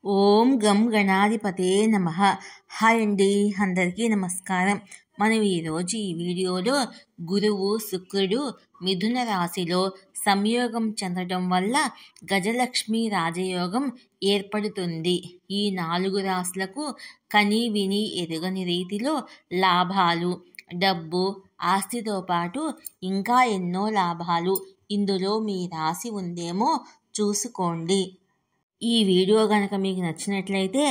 ఓం గం గణాధిపతే నమః. హాయ్ అండి, అందరికీ నమస్కారం. మనం ఈరోజు ఈ వీడియోలో గురువు శుక్రుడు మిథున రాశిలో సంయోగం చెందడం వల్ల గజలక్ష్మి రాజయోగం ఏర్పడుతుంది. ఈ 4 రాశులకు కని విని ఎరుగని రీతిలో లాభాలు, డబ్బు, ఆస్తితో పాటు ఇంకా ఎన్నో లాభాలు. ఇందులో మీ రాశి ఉందేమో చూసుకోండి. ఈ వీడియో కనుక మీకు నచ్చినట్లయితే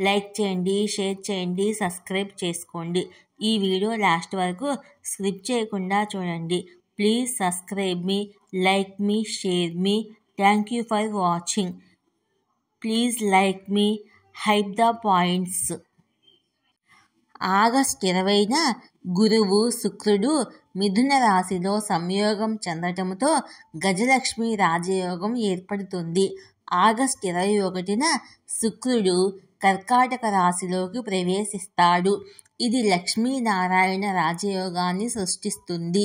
లైక్ చేయండి, షేర్ చేయండి, సబ్స్క్రైబ్ చేసుకోండి. ఈ వీడియో లాస్ట్ వరకు స్కిప్ చేయకుండా చూడండి. Please subscribe me, like me, share me. Thank you for watching. Please like me, hype the points. August 20న గురువు శుక్రుడు మిథున రాశిలో సంయోగం చెందటంతో గజలక్ష్మి రాజయోగం ఏర్పడుతుంది. ఆగస్టు 21న శుక్రుడు కర్కాటక రాశిలోకి ప్రవేశిస్తాడు. ఇది లక్ష్మీనారాయణ రాజయోగాన్ని సృష్టిస్తుంది.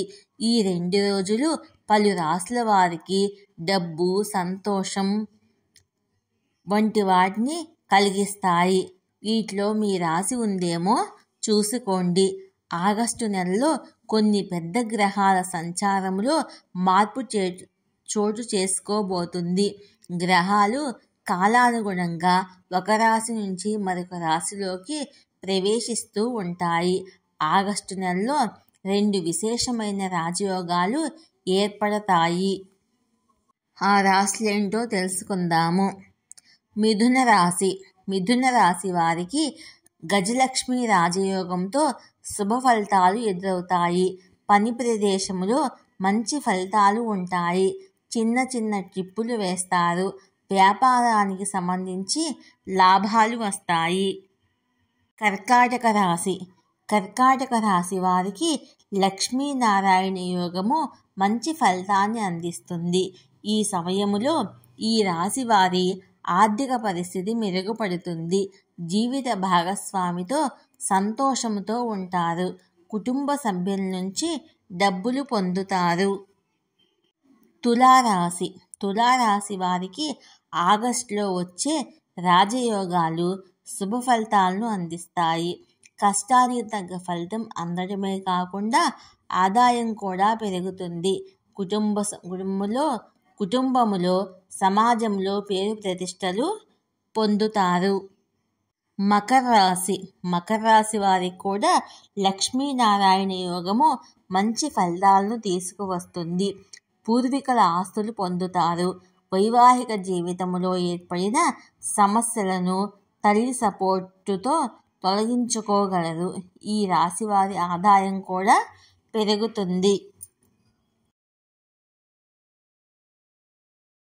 ఈ 2 రోజులు పలు రాశుల వారికి డబ్బు, సంతోషం వంటి వాటిని కలిగిస్తాయి. వీటిలో మీ రాశి ఉందేమో చూసుకోండి. ఆగస్టు నెలలో కొన్ని పెద్ద గ్రహాల సంచారంలో మార్పు చోటు చేసుకోబోతుంది. గ్రహాలు కాలానుగుణంగా ఒక రాశి నుంచి మరొక రాశిలోకి ప్రవేశిస్తూ ఉంటాయి. ఆగస్టు నెలలో 2 విశేషమైన రాజయోగాలు ఏర్పడతాయి. ఆ రాశులేంటో తెలుసుకుందాము. మిథున రాశి. మిథున రాశి వారికి గజలక్ష్మి రాజయోగంతో శుభ ఫలితాలు ఎదురవుతాయి. పని ప్రదేశంలో మంచి ఫలితాలు ఉంటాయి. చిన్న చిన్న ట్రిప్పులు వేస్తారు. వ్యాపారానికి సంబంధించి లాభాలు వస్తాయి. కర్కాటక రాశి. కర్కాటక రాశి వారికి లక్ష్మీనారాయణ యోగము మంచి ఫలితాన్ని అందిస్తుంది. ఈ సమయములో ఈ రాశి వారి ఆర్థిక పరిస్థితి మెరుగుపడుతుంది. జీవిత భాగస్వామితో సంతోషంతో ఉంటారు. కుటుంబ సభ్యుల నుంచి డబ్బులు పొందుతారు. తులారాశి. తులారాశి వారికి ఆగస్టులో వచ్చే రాజయోగాలు శుభ ఫలితాలను అందిస్తాయి. కష్టానికి తగ్గ ఫలితం అందడమే కాకుండా ఆదాయం కూడా పెరుగుతుంది. కుటుంబములో సమాజంలో పేరు ప్రతిష్టలు పొందుతారు. మకర రాశి. మకర రాశి వారికి కూడా లక్ష్మీనారాయణ యోగము మంచి ఫలితాలను తీసుకువస్తుంది. పూర్వీకుల ఆస్తులు పొందుతారు. వైవాహిక జీవితంలో ఏర్పడిన సమస్యలను తల్లి సపోర్టుతో తొలగించుకోగలరు. ఈ రాశి వారి ఆదాయం కూడా పెరుగుతుంది.